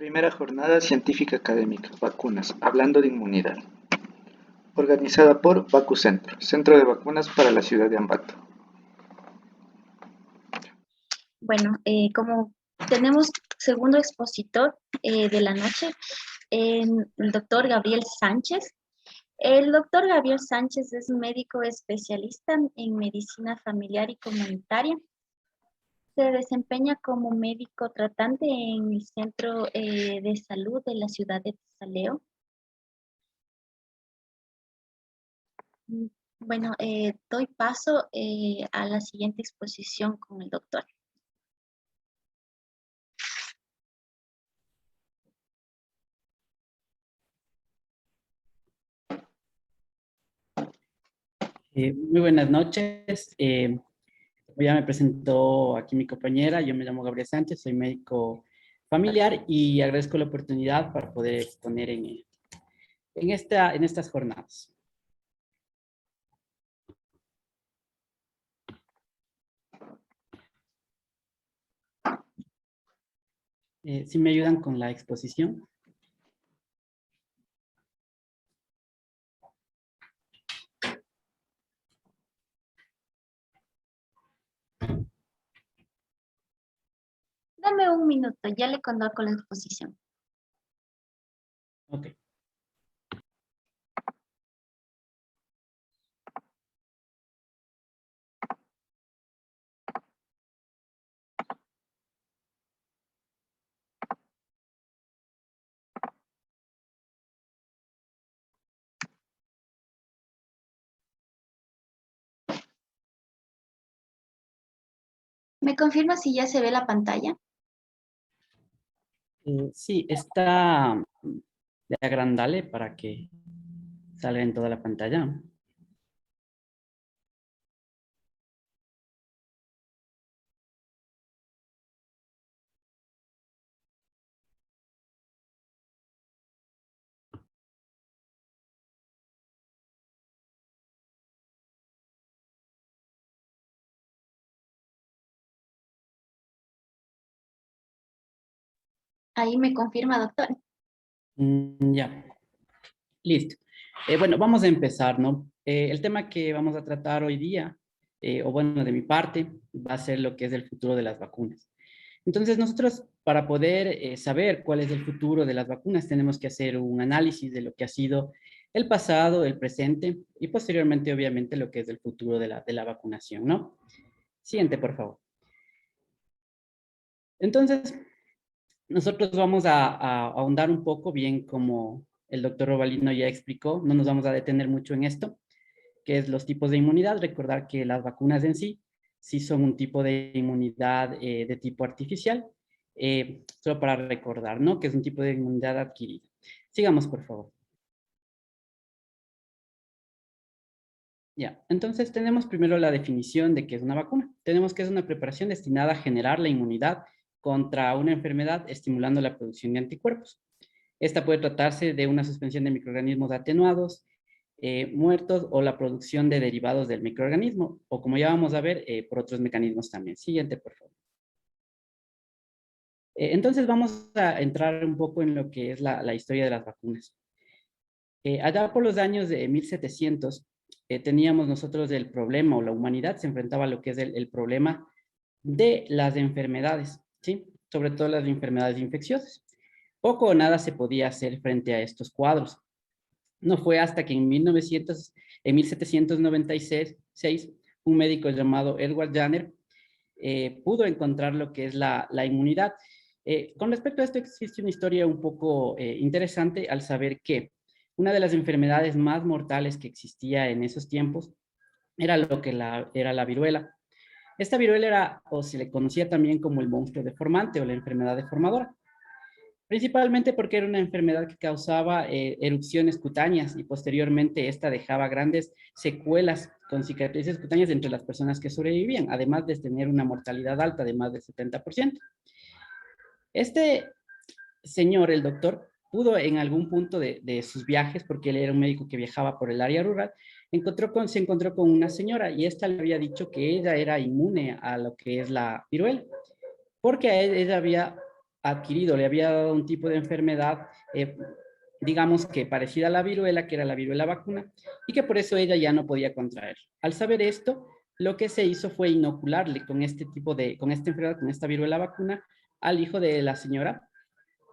Primera jornada científica académica, vacunas, hablando de inmunidad, organizada por VacuCentro, Centro de Vacunas para la ciudad de Ambato. Bueno, como tenemos segundo expositor de la noche, el doctor Gabriel Sánchez. El doctor Gabriel Sánchez es un médico especialista en medicina familiar y comunitaria. Se desempeña como médico tratante en el Centro de Salud de la ciudad de Saleo. Mm, Bueno, doy paso a la siguiente exposición con el doctor. Muy buenas noches. Ya me presentó aquí mi compañera. Yo me llamo Gabriel Sánchez, soy médico familiar y agradezco la oportunidad para poder exponer en estas jornadas. Si me ayudan con la exposición. Dame un minuto, ya le conozco la exposición. Ok. ¿Me confirma si ya se ve la pantalla? Sí, está de agrandale para que salga en toda la pantalla. Ahí me confirma, doctor. Ya, listo. Bueno, vamos a empezar, ¿no? El tema que vamos a tratar hoy día, o bueno, de mi parte, va a ser lo que es el futuro de las vacunas. Entonces, nosotros para poder saber cuál es el futuro de las vacunas, tenemos que hacer un análisis de lo que ha sido el pasado, el presente y posteriormente, obviamente, lo que es el futuro de la vacunación, ¿no? Siguiente, por favor. Entonces, nosotros vamos a ahondar un poco, bien como el doctor Robalino ya explicó, no nos vamos a detener mucho en esto, que es los tipos de inmunidad. Recordar que las vacunas en sí, sí son un tipo de inmunidad de tipo artificial, solo para recordar, ¿no? Que es un tipo de inmunidad adquirida. Sigamos, por favor. Ya, entonces tenemos primero la definición de qué es una vacuna. Tenemos que es una preparación destinada a generar la inmunidad contra una enfermedad, estimulando la producción de anticuerpos. Esta puede tratarse de una suspensión de microorganismos atenuados, muertos o la producción de derivados del microorganismo, o como ya vamos a ver, por otros mecanismos también. Siguiente, por favor. Entonces vamos a entrar un poco en lo que es la historia de las vacunas. Allá por los años de 1700, teníamos nosotros el problema, o la humanidad se enfrentaba a lo que es el problema de las enfermedades, ¿sí? Sobre todo las enfermedades infecciosas. Poco o nada se podía hacer frente a estos cuadros. No fue hasta que en 1796, un médico llamado Edward Jenner pudo encontrar lo que es la inmunidad. Con respecto a esto existe una historia un poco interesante al saber que una de las enfermedades más mortales que existía en esos tiempos era lo que era la viruela. Esta viruela era, o se le conocía también como el monstruo deformante o la enfermedad deformadora, principalmente porque era una enfermedad que causaba erupciones cutáneas y posteriormente esta dejaba grandes secuelas con cicatrices cutáneas entre las personas que sobrevivían, además de tener una mortalidad alta de más del 70%. Este señor, el doctor, pudo en algún punto de sus viajes, porque él era un médico que viajaba por el área rural, se encontró con una señora y esta le había dicho que ella era inmune a lo que es la viruela, porque ella había adquirido, le había dado un tipo de enfermedad, digamos que parecida a la viruela, que era la viruela vacuna, y que por eso ella ya no podía contraer. Al saber esto, lo que se hizo fue inocularle con con esta enfermedad, con esta viruela vacuna, al hijo de la señora,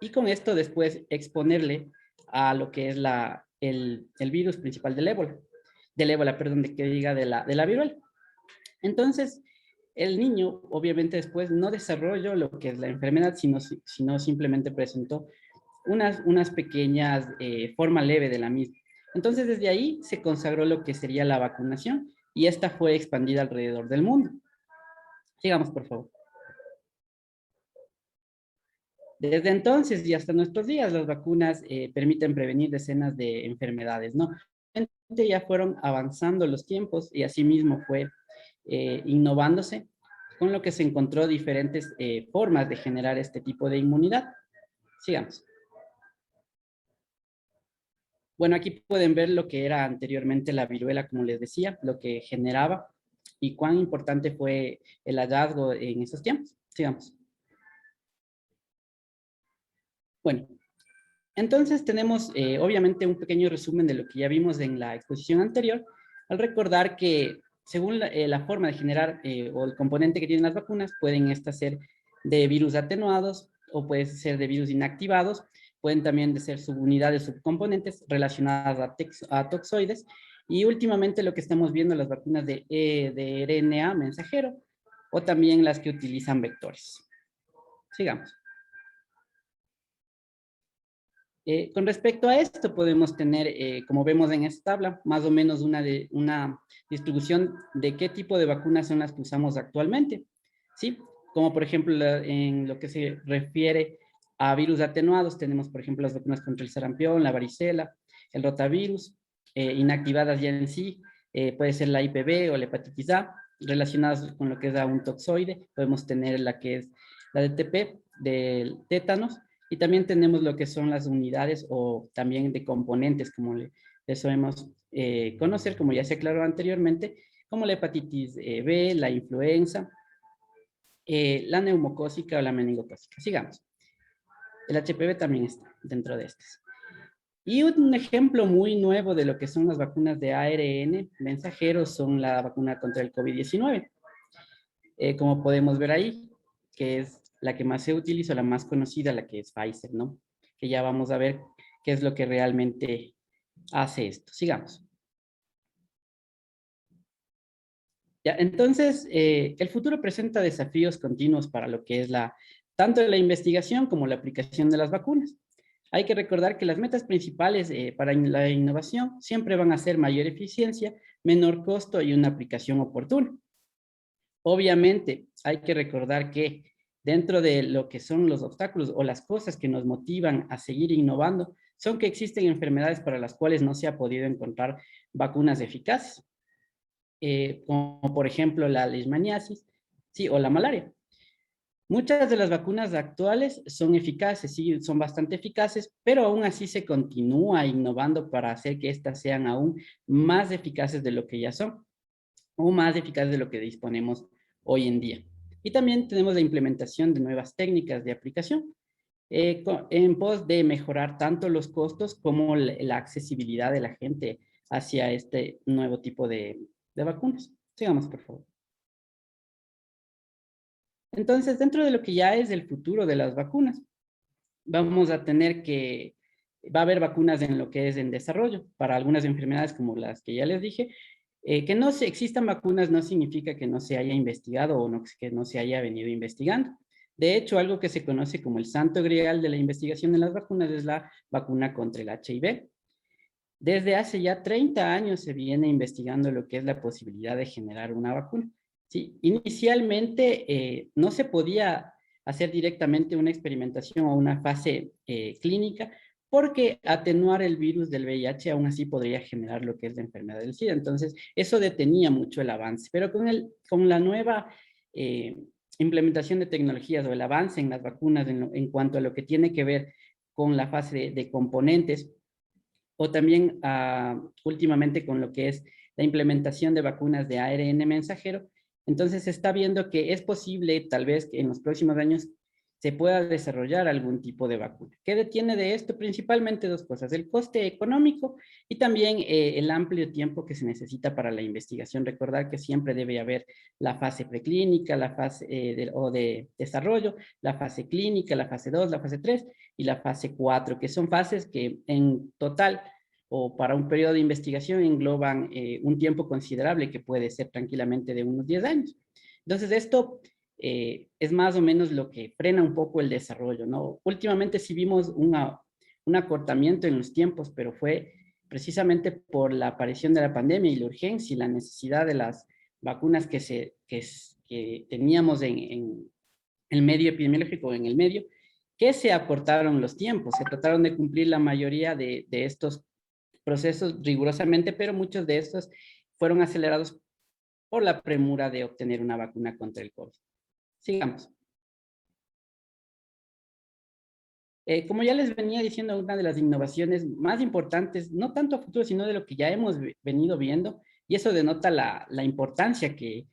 y con esto después exponerle a lo que es el virus principal del ébola, perdón, de que diga de la viruela. Entonces, el niño obviamente después no desarrolló lo que es la enfermedad, sino simplemente presentó unas pequeñas forma leve de la misma. Entonces, desde ahí se consagró lo que sería la vacunación y esta fue expandida alrededor del mundo. Sigamos, por favor. Desde entonces y hasta nuestros días, las vacunas permiten prevenir decenas de enfermedades, ¿no? Ya fueron avanzando los tiempos y asimismo fue innovándose, con lo que se encontró diferentes formas de generar este tipo de inmunidad. Sigamos. Bueno, aquí pueden ver lo que era anteriormente la viruela, como les decía, lo que generaba y cuán importante fue el hallazgo en esos tiempos. Sigamos. Bueno, entonces tenemos obviamente un pequeño resumen de lo que ya vimos en la exposición anterior, al recordar que según la forma de generar o el componente que tienen las vacunas, pueden estas ser de virus atenuados o puede ser de virus inactivados, pueden también de ser subunidades, subcomponentes relacionadas a toxoides, y últimamente lo que estamos viendo, las vacunas de RNA mensajero, o también las que utilizan vectores. Sigamos. Con respecto a esto, podemos tener, como vemos en esta tabla, más o menos una distribución de qué tipo de vacunas son las que usamos actualmente, ¿sí? Como por ejemplo, en lo que se refiere a virus atenuados, tenemos por ejemplo las vacunas contra el sarampión, la varicela, el rotavirus, inactivadas ya en sí, puede ser la IPV o la hepatitis A, relacionadas con lo que es a un toxoide, podemos tener la que es la DTP, del tétanos, y también tenemos lo que son las unidades o también de componentes, como le solemos conocer, como ya se aclaró anteriormente, como la hepatitis B, la influenza, la neumocócica o la meningocócica. Sigamos. El HPV también está dentro de estas. Y un ejemplo muy nuevo de lo que son las vacunas de ARN mensajeros son la vacuna contra el COVID-19. Como podemos ver ahí, que es la que más se utiliza, la más conocida, la que es Pfizer, ¿no? Que ya vamos a ver qué es lo que realmente hace esto. Sigamos. Ya, entonces, el futuro presenta desafíos continuos para lo que es tanto la investigación como la aplicación de las vacunas. Hay que recordar que las metas principales para la innovación siempre van a ser mayor eficiencia, menor costo y una aplicación oportuna. Obviamente, hay que recordar que dentro de lo que son los obstáculos o las cosas que nos motivan a seguir innovando, son que existen enfermedades para las cuales no se ha podido encontrar vacunas eficaces, como por ejemplo la leishmaniasis, sí, o la malaria. Muchas de las vacunas actuales son eficaces, sí, son bastante eficaces, pero aún así se continúa innovando para hacer que éstas sean aún más eficaces de lo que ya son, o más eficaces de lo que disponemos hoy en día. Y también tenemos la implementación de nuevas técnicas de aplicación en pos de mejorar tanto los costos como la accesibilidad de la gente hacia este nuevo tipo de vacunas. Sigamos, por favor. Entonces, dentro de lo que ya es el futuro de las vacunas, vamos a tener va a haber vacunas en lo que es en desarrollo para algunas enfermedades como las que ya les dije. Que no existan vacunas no significa que no se haya investigado o que no se haya venido investigando. De hecho, algo que se conoce como el santo grial de la investigación de las vacunas es la vacuna contra el HIV. Desde hace ya 30 años se viene investigando lo que es la posibilidad de generar una vacuna. Sí, inicialmente no se podía hacer directamente una experimentación o una fase clínica porque atenuar el virus del VIH aún así podría generar lo que es la enfermedad del SIDA. Entonces, eso detenía mucho el avance. Pero con la nueva implementación de tecnologías o el avance en las vacunas en cuanto a lo que tiene que ver con la fase de componentes, o también últimamente con lo que es la implementación de vacunas de ARN mensajero, entonces se está viendo que es posible tal vez que en los próximos años se pueda desarrollar algún tipo de vacuna. ¿Qué detiene de esto? Principalmente dos cosas: el coste económico y también el amplio tiempo que se necesita para la investigación. Recordar que siempre debe haber la fase preclínica, la fase de desarrollo, la fase clínica, la fase 2, la fase 3 y la fase 4, que son fases que en total o para un periodo de investigación engloban un tiempo considerable que puede ser tranquilamente de unos 10 años. Entonces, esto es más o menos lo que frena un poco el desarrollo, ¿no? Últimamente sí vimos un acortamiento en los tiempos, pero fue precisamente por la aparición de la pandemia y la urgencia y la necesidad de las vacunas que teníamos en el medio epidemiológico, en el medio, que se acortaron los tiempos, se trataron de cumplir la mayoría de estos procesos rigurosamente, pero muchos de estos fueron acelerados por la premura de obtener una vacuna contra el COVID. Sigamos. Como ya les venía diciendo, una de las innovaciones más importantes, no tanto a futuro, sino de lo que ya hemos venido viendo, y eso denota la importancia que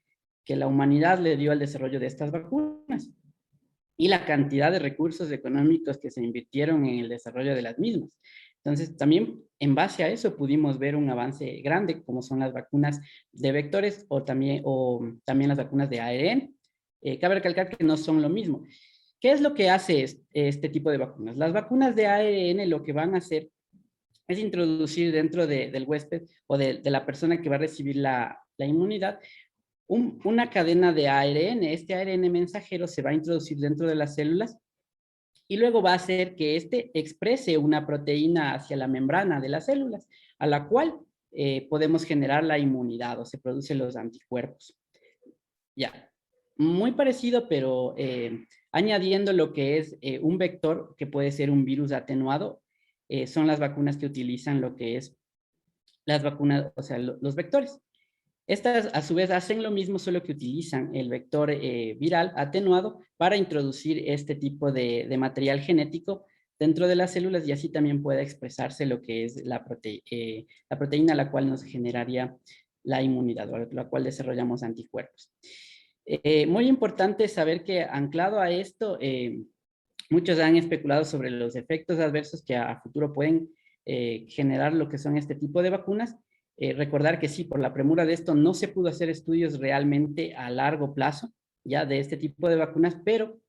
la humanidad le dio al desarrollo de estas vacunas y la cantidad de recursos económicos que se invirtieron en el desarrollo de las mismas. Entonces, también en base a eso pudimos ver un avance grande, como son las vacunas de vectores o también las vacunas de ARN. Cabe recalcar que no son lo mismo. ¿Qué es lo que hace este tipo de vacunas? Las vacunas de ARN lo que van a hacer es introducir dentro del huésped o de la persona que va a recibir la inmunidad una cadena de ARN. Este ARN mensajero se va a introducir dentro de las células y luego va a hacer que éste exprese una proteína hacia la membrana de las células, a la cual podemos generar la inmunidad o se producen los anticuerpos. Ya, muy parecido, pero añadiendo lo que es un vector, que puede ser un virus atenuado, son las vacunas que utilizan lo que es las vacunas, o sea, los vectores. Estas, a su vez, hacen lo mismo, solo que utilizan el vector viral atenuado para introducir este tipo de material genético dentro de las células y así también pueda expresarse lo que es la proteína a la cual nos generaría la inmunidad o a la cual desarrollamos anticuerpos. Muy importante saber que anclado a esto, muchos han especulado sobre los efectos adversos que a futuro pueden generar lo que son este tipo de vacunas. Recordar que sí, por la premura de esto no se pudo hacer estudios realmente a largo plazo ya de este tipo de vacunas, pero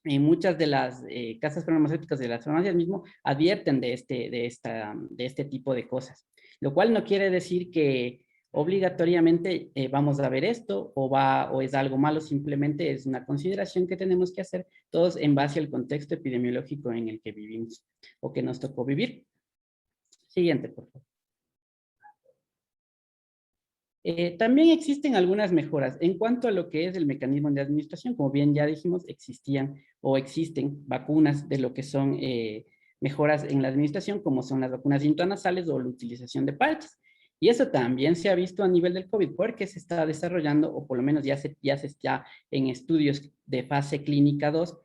muchas de las casas farmacéuticas de las farmacias mismo advierten de este tipo de cosas, lo cual no quiere decir que obligatoriamente vamos a ver esto o es algo malo, simplemente es una consideración que tenemos que hacer todos en base al contexto epidemiológico en el que vivimos o que nos tocó vivir. Siguiente, por favor. También existen algunas mejoras en cuanto a lo que es el mecanismo de administración. Como bien ya dijimos, existían o existen vacunas de lo que son mejoras en la administración, como son las vacunas intranasales o la utilización de parches. Y eso también se ha visto a nivel del COVID, porque se está desarrollando, o por lo menos ya se está en estudios de fase clínica 2,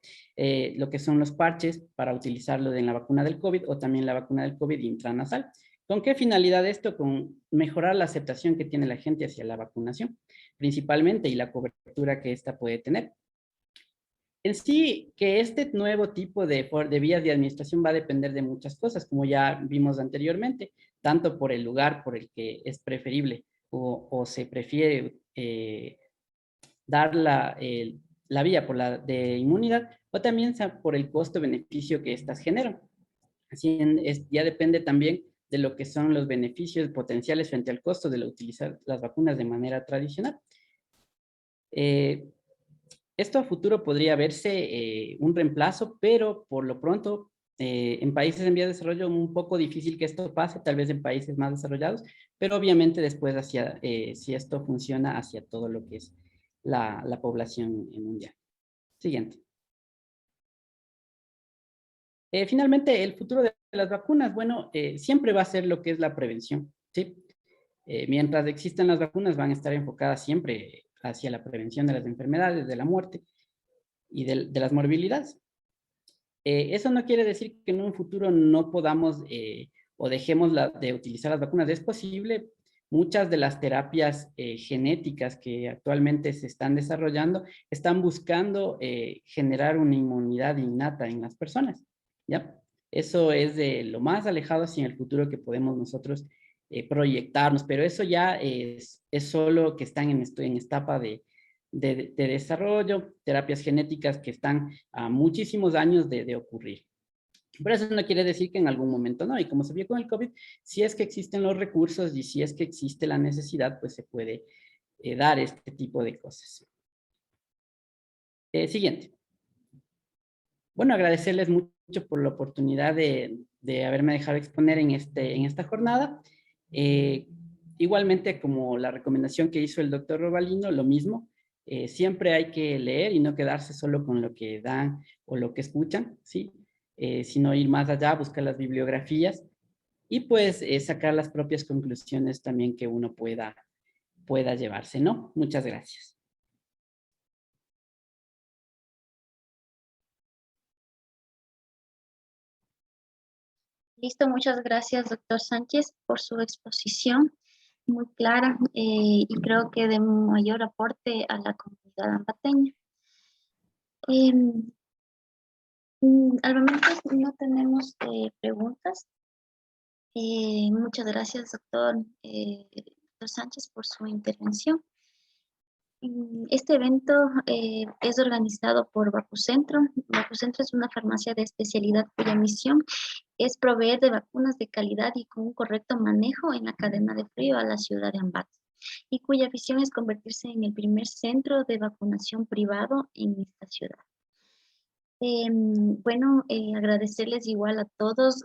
lo que son los parches para utilizarlo en la vacuna del COVID o también la vacuna del COVID intranasal. ¿Con qué finalidad esto? Con mejorar la aceptación que tiene la gente hacia la vacunación, principalmente, y la cobertura que ésta puede tener. En sí, que este nuevo tipo de vías de administración va a depender de muchas cosas, como ya vimos anteriormente, tanto por el lugar por el que es preferible o se prefiere dar la vía por la de inmunidad, o también por el costo-beneficio que éstas generan. Así ya depende también de lo que son los beneficios potenciales frente al costo de utilizar las vacunas de manera tradicional. Esto a futuro podría verse un reemplazo, pero por lo pronto en países en vías de desarrollo un poco difícil que esto pase, tal vez en países más desarrollados, pero obviamente después si esto funciona hacia todo lo que es la población mundial. Siguiente. Finalmente, el futuro de las vacunas, bueno, siempre va a ser lo que es la prevención, ¿sí? Mientras existan las vacunas, van a estar enfocadas siempre hacia la prevención de las enfermedades, de la muerte y de las morbilidades. Eso no quiere decir que en un futuro no podamos o dejemos de utilizar las vacunas. Es posible, muchas de las terapias genéticas que actualmente se están desarrollando están buscando generar una inmunidad innata en las personas, ¿ya? Eso es de lo más alejado hacia el futuro que podemos nosotros proyectarnos, pero eso ya es solo que están en etapa de desarrollo, terapias genéticas que están a muchísimos años de ocurrir. Pero eso no quiere decir que en algún momento no, y como se vio con el COVID, si es que existen los recursos y si es que existe la necesidad, pues se puede dar este tipo de cosas. Siguiente. Bueno, agradecerles mucho por la oportunidad de haberme dejado exponer en esta jornada. Igualmente, como la recomendación que hizo el doctor Robalino, lo mismo, siempre hay que leer y no quedarse solo con lo que dan o lo que escuchan, ¿sí? Sino ir más allá, buscar las bibliografías y pues sacar las propias conclusiones también que uno pueda llevarse, ¿no? Muchas gracias. Listo, muchas gracias, doctor Sánchez, por su exposición muy clara y creo que de mayor aporte a la comunidad ambateña. Al momento no tenemos preguntas. Muchas gracias, doctor Sánchez, por su intervención. Este evento es organizado por Vacucentro. Vacucentro es una farmacia de especialidad cuya misión es proveer de vacunas de calidad y con un correcto manejo en la cadena de frío a la ciudad de Ambato, y cuya visión es convertirse en el primer centro de vacunación privado en esta ciudad. Bueno, agradecerles igual a todos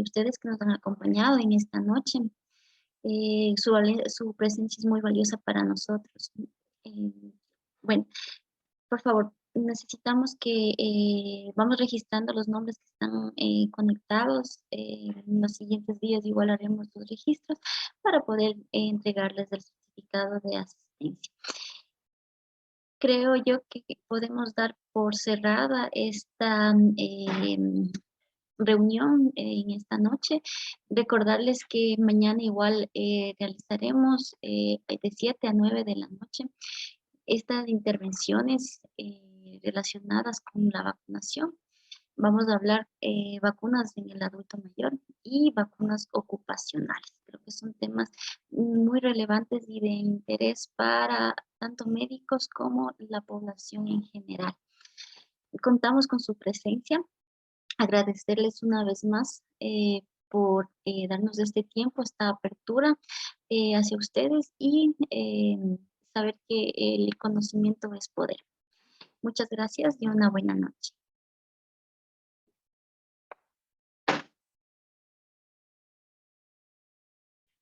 ustedes que nos han acompañado en esta noche. Su presencia es muy valiosa para nosotros. Bueno, por favor, necesitamos que vamos registrando los nombres que están conectados. En los siguientes días igual haremos los registros para poder entregarles el certificado de asistencia. Creo yo que podemos dar por cerrada esta reunión en esta noche. Recordarles que mañana igual realizaremos de 7 a 9 de la noche estas intervenciones relacionadas con la vacunación. Vamos a hablar vacunas en el adulto mayor y vacunas ocupacionales. Creo que son temas muy relevantes y de interés para tanto médicos como la población en general. Contamos con su presencia. Agradecerles una vez más por darnos este tiempo, esta apertura hacia ustedes y saber que el conocimiento es poder. Muchas gracias y una buena noche.